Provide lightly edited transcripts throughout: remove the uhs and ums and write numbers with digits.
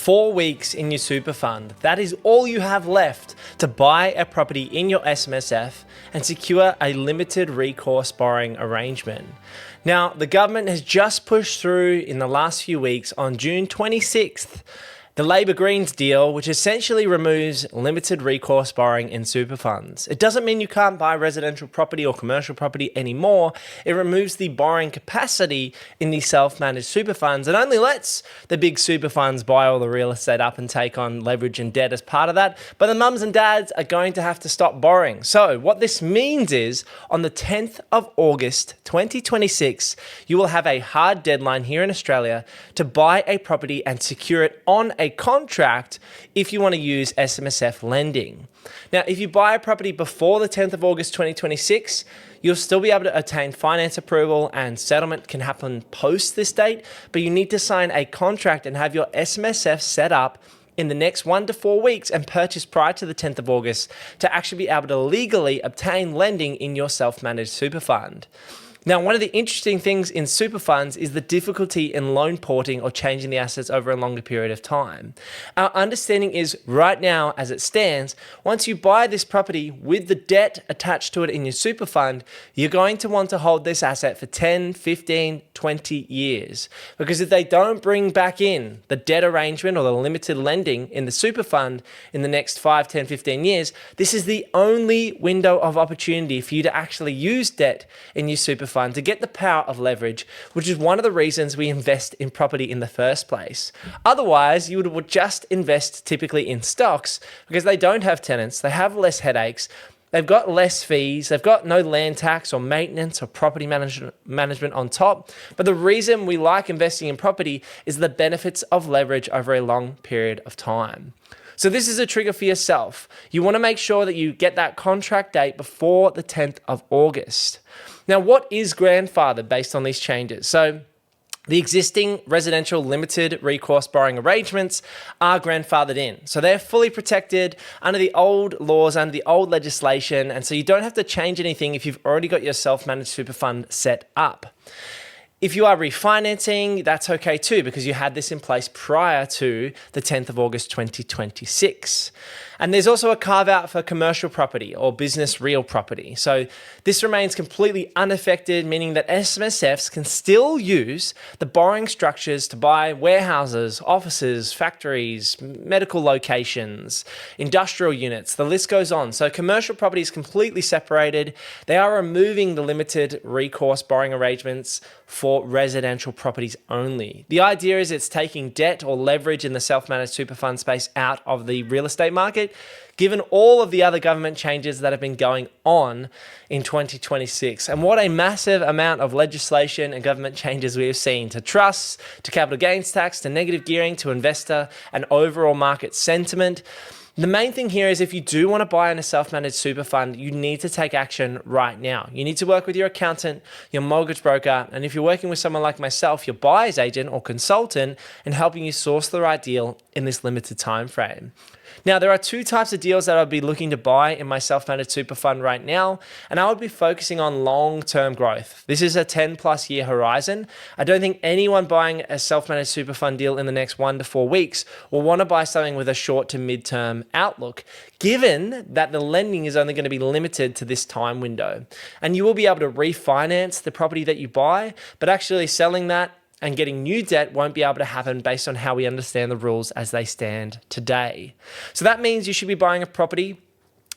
4 weeks in your super fund. That is all you have left to buy a property in your SMSF and secure a limited recourse borrowing arrangement. Now, the government has just pushed through in the last few weeks on June 26th the Labor Greens deal, which essentially removes limited recourse borrowing in super funds. It doesn't mean you can't buy residential property or commercial property anymore. It removes the borrowing capacity in the self-managed super funds and only lets the big super funds buy all the real estate up and take on leverage and debt as part of that. But the mums and dads are going to have to stop borrowing. So what this means is on the 10th of August, 2026, you will have a hard deadline here in Australia to buy a property and secure it on a contract if you want to use SMSF lending. Now, if you buy a property before the 10th of August 2026, you'll still be able to attain finance approval and settlement can happen post this date, but you need to sign a contract and have your SMSF set up in the next 1 to 4 weeks and purchase prior to the 10th of August to actually be able to legally obtain lending in your self-managed super fund. Now, one of the interesting things in super funds is the difficulty in loan porting or changing the assets over a longer period of time. Our understanding is right now, as it stands, once you buy this property with the debt attached to it in your super fund, you're going to want to hold this asset for 10, 15, 20 years. Because if they don't bring back in the debt arrangement or the limited lending in the super fund in the next 5, 10, 15 years, this is the only window of opportunity for you to actually use debt in your super fund to get the power of leverage, which is one of the reasons we invest in property in the first place. Otherwise, you would just invest typically in stocks because they don't have tenants, they have less headaches, they've got less fees, they've got no land tax or maintenance or property management on top. But the reason we like investing in property is the benefits of leverage over a long period of time. So this is a trigger for yourself. You want to make sure that you get that contract date before the 10th of August. Now, what is grandfathered based on these changes? So the existing residential limited recourse borrowing arrangements are grandfathered in. So they're fully protected under the old laws, under the old legislation. And so you don't have to change anything if you've already got your self-managed super fund set up. If you are refinancing, that's okay too, because you had this in place prior to the 10th of August 2026. And there's also a carve out for commercial property or business real property. So this remains completely unaffected, meaning that SMSFs can still use the borrowing structures to buy warehouses, offices, factories, medical locations, industrial units, the list goes on. So commercial property is completely separated. They are removing the limited recourse borrowing arrangements for residential properties only. The idea is it's taking debt or leverage in the self-managed super fund space out of the real estate market, given all of the other government changes that have been going on in 2026. And what a massive amount of legislation and government changes we have seen to trusts, to capital gains tax, to negative gearing, to investor and overall market sentiment. The main thing here is if you do want to buy in a self-managed super fund, you need to take action right now. You need to work with your accountant, your mortgage broker, and if you're working with someone like myself, your buyer's agent or consultant, in helping you source the right deal in this limited time frame. Now, there are 2 types of deals that I'd be looking to buy in my self-managed super fund right now, and I would be focusing on long-term growth. This is a 10+ year horizon. I don't think anyone buying a self-managed super fund deal in the next 1 to 4 weeks will want to buy something with a short to mid-term outlook, given that the lending is only going to be limited to this time window. And you will be able to refinance the property that you buy, but actually selling that and getting new debt won't be able to happen based on how we understand the rules as they stand today. So that means you should be buying a property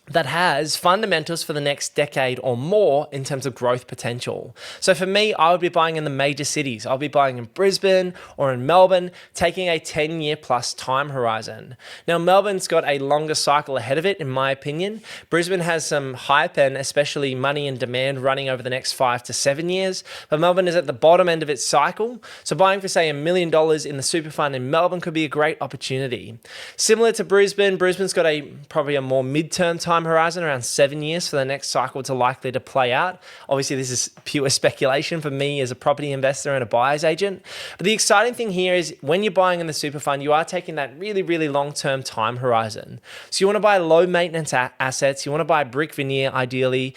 that has fundamentals for the next decade or more in terms of growth potential. So for me, I would be buying in the major cities. I'll be buying in Brisbane or in Melbourne, taking a 10-year plus time horizon. Now, Melbourne's got a longer cycle ahead of it, in my opinion. Brisbane has some hype and especially money and demand running over the next 5 to 7 years, but Melbourne is at the bottom end of its cycle. So buying for, say, $1 million in the super fund in Melbourne could be a great opportunity. Similar to Brisbane, Brisbane's got probably a more mid-term time time horizon, around 7 years for the next cycle to likely to play out. Obviously, this is pure speculation for me as a property investor and a buyer's agent. But the exciting thing here is when you're buying in the super fund, you are taking that really, really long-term time horizon. So you want to buy low maintenance assets. You want to buy brick veneer, ideally,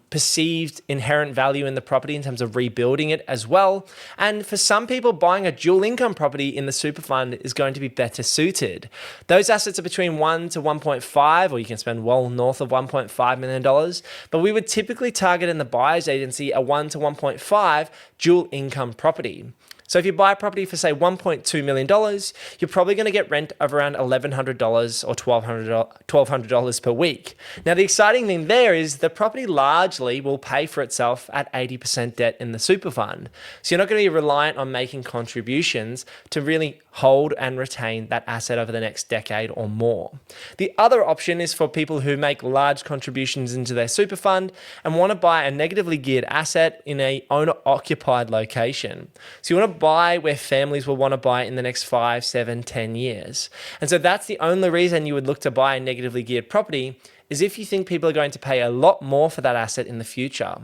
perceived inherent value in the property in terms of rebuilding it as well. And for some people, buying a dual income property in the super fund is going to be better suited. Those assets are between 1 to 1.5, or you can spend well north of $1.5 million. But we would typically target in the buyer's agency a 1 to 1.5 dual income property. So if you buy a property for, say, $1.2 million, you're probably going to get rent of around $1,100 or $1,200 per week. Now, the exciting thing there is the property largely will pay for itself at 80% debt in the super fund. So you're not going to be reliant on making contributions to really hold and retain that asset over the next decade or more. The other option is for people who make large contributions into their super fund and want to buy a negatively geared asset in a owner-occupied location. So you want to buy where families will want to buy in the next 5, 7, 10 years. And so that's the only reason you would look to buy a negatively geared property, is if you think people are going to pay a lot more for that asset in the future.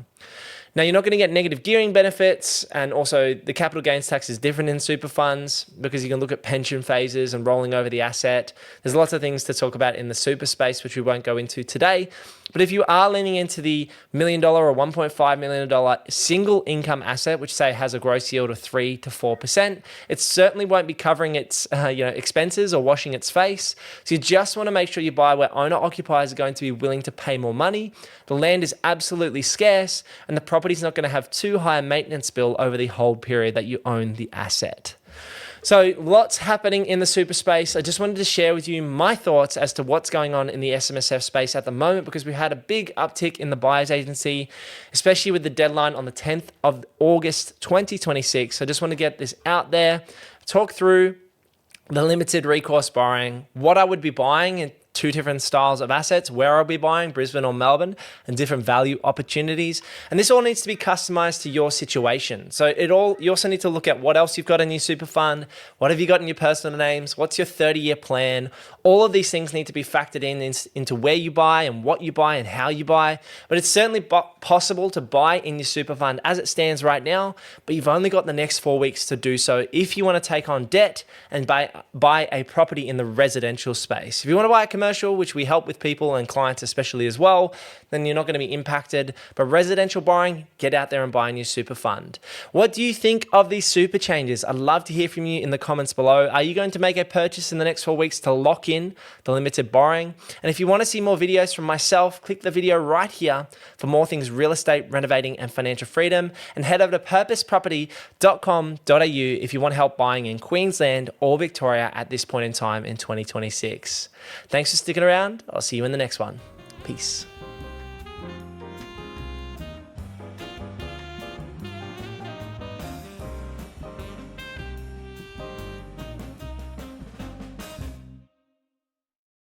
Now, you're not going to get negative gearing benefits, and also the capital gains tax is different in super funds because you can look at pension phases and rolling over the asset. There's lots of things to talk about in the super space, which we won't go into today. But if you are leaning into the $1 million or $1.5 million single income asset, which say has a gross yield of 3 to 4%, it certainly won't be covering its expenses or washing its face. So you just want to make sure you buy where owner occupiers are going to be willing to pay more money. The land is absolutely scarce, and the property's not going to have too high a maintenance bill over the hold period that you own the asset. So lots happening in the super space. I just wanted to share with you my thoughts as to what's going on in the SMSF space at the moment, because we had a big uptick in the buyer's agency, especially with the deadline on the 10th of August 2026. So I just want to get this out there, talk through the limited recourse borrowing, what I would be buying in 2 different styles of assets, where I'll be buying, Brisbane or Melbourne, and different value opportunities. And this all needs to be customized to your situation. So you also need to look at what else you've got in your super fund, what have you got in your personal names, what's your 30-year plan. All of these things need to be factored into where you buy and what you buy and how you buy. But it's certainly possible to buy in your super fund as it stands right now, but you've only got the next 4 weeks to do so if you want to take on debt and buy a property in the residential space. If you want to buy a commercial, which we help with people and clients especially as well, then you're not going to be impacted. But residential borrowing, get out there and buy a new super fund. What do you think of these super changes? I'd love to hear from you in the comments below. Are you going to make a purchase in the next 4 weeks to lock in the limited borrowing? And if you want to see more videos from myself, click the video right here for more things real estate, renovating, and financial freedom. And head over to purposeproperty.com.au if you want help buying in Queensland or Victoria at this point in time in 2026. Thanks for sticking around. I'll see you in the next one. Peace.